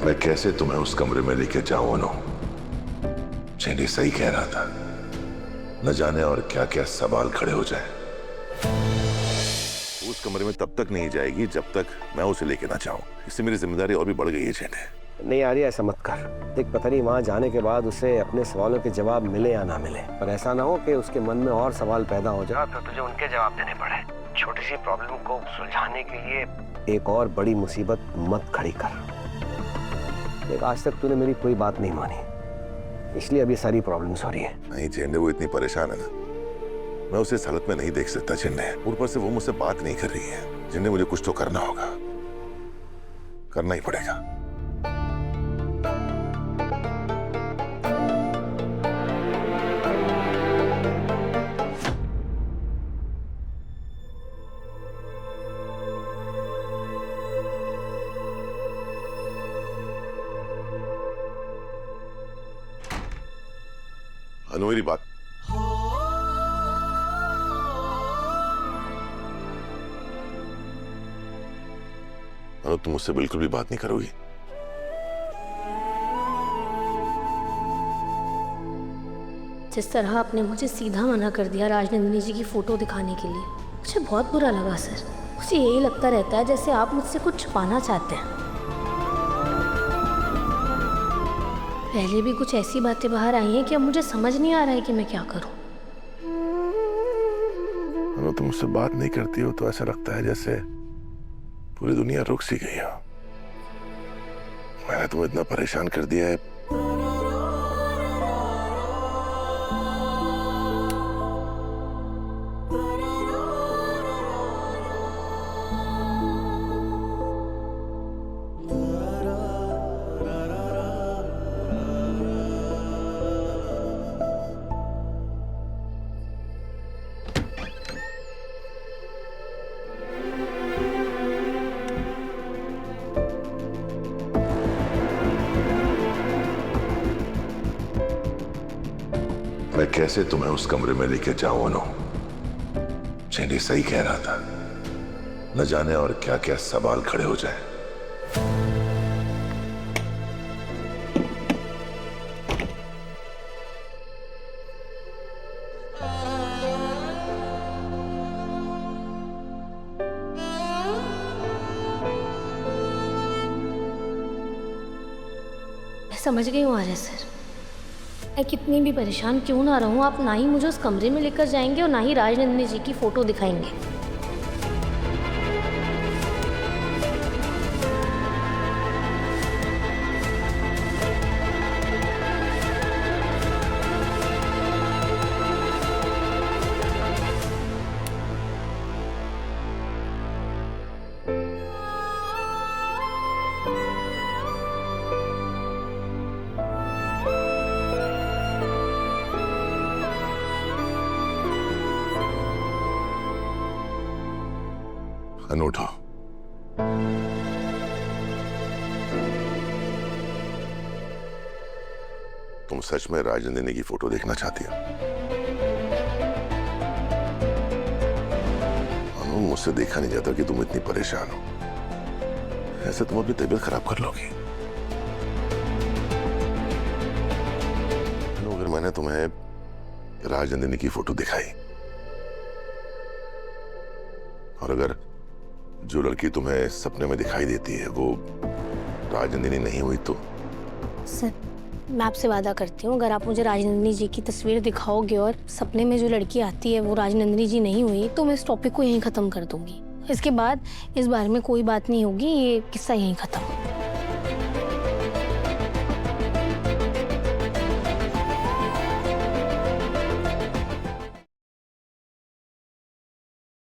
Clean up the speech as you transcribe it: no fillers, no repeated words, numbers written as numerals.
मैं कैसे तुम्हें उस कमरे में लेके जाऊं अनु? चेंडी सही कह रहा था, न जाने और क्या क्या सवाल खड़े हो जाए। उस कमरे में तब तक नहीं जाएगी जब तक मैं उसे लेके ना जाऊं। इससे मेरी जिम्मेदारी और भी बढ़ गई है चेंडी। नहीं आ रही, ऐसा मत कर। देख, पता नहीं वहां जाने के बाद उसे अपने सवालों के जवाब मिले या ना मिले, पर ऐसा ना हो कि उसके मन में और सवाल पैदा हो जाए तो तुझे उनके जवाब देने पड़े। छोटी सी प्रॉब्लम को सुलझाने के लिए एक और बड़ी मुसीबत मत खड़ी कर। देख, आज तक तूने मेरी कोई बात नहीं मानी, इसलिए अब ये सारी प्रॉब्लम्स हो रही है। नहीं चेंडे, वो इतनी परेशान है ना, मैं उसे इस हालत में नहीं देख सकता चेंडे। ऊपर से वो मुझसे बात नहीं कर रही है। चेंडे, मुझे कुछ तो करना होगा, करना ही पड़ेगा। अनु, मेरी बात। अनु, तुम मुझसे बिल्कुल भी बात नहीं करोगी? जिस तरह आपने मुझे सीधा मना कर दिया राजनंदिनी जी की फोटो दिखाने के लिए, मुझे बहुत बुरा लगा सर। मुझे यही लगता रहता है जैसे आप मुझसे कुछ छुपाना चाहते हैं। पहले भी कुछ ऐसी बातें बाहर आई हैं कि अब मुझे समझ नहीं आ रहा है कि मैं क्या करूं। अनु, तुम मुझसे बात नहीं करती हो तो ऐसा लगता है जैसे पूरी दुनिया रुक सी गई हो। मैंने तुम्हें इतना परेशान कर दिया है। मैं कैसे तुम्हें उस कमरे में लेके जाऊं अनु? चेंडी सही कह रहा था, न जाने और क्या क्या सवाल खड़े हो जाए। मैं समझ गई हूँ आर्य सर। मैं कितनी भी परेशान क्यों ना रहूं, आप ना ही मुझे उस कमरे में लेकर जाएंगे और ना ही राजनंदिनी जी की फोटो दिखाएंगे। अनूठा, तुम सच में राजनंदिनी की फोटो देखना चाहती हो? अनु, मुझसे देखा नहीं जाता कि तुम इतनी परेशान हो। ऐसे तुम अपनी तबीयत खराब कर लोगी। अनु, अगर मैंने तुम्हें राजनंदिनी की फोटो दिखाई और अगर जो लड़की तुम्हें सपने में दिखाई देती है वो राजनंदिनी नहीं हुई तो? सर, मैं आपसे वादा करती हूँ, अगर आप मुझे राजनंदिनी जी की तस्वीर दिखाओगे और सपने में जो लड़की आती है वो राजनंदिनी जी नहीं हुई, तो मैं इस टॉपिक को यहीं ख़त्म कर दूंगी। इसके बाद इस बारे में कोई बात नहीं होगी, ये किस्सा यहीं ख़त्म।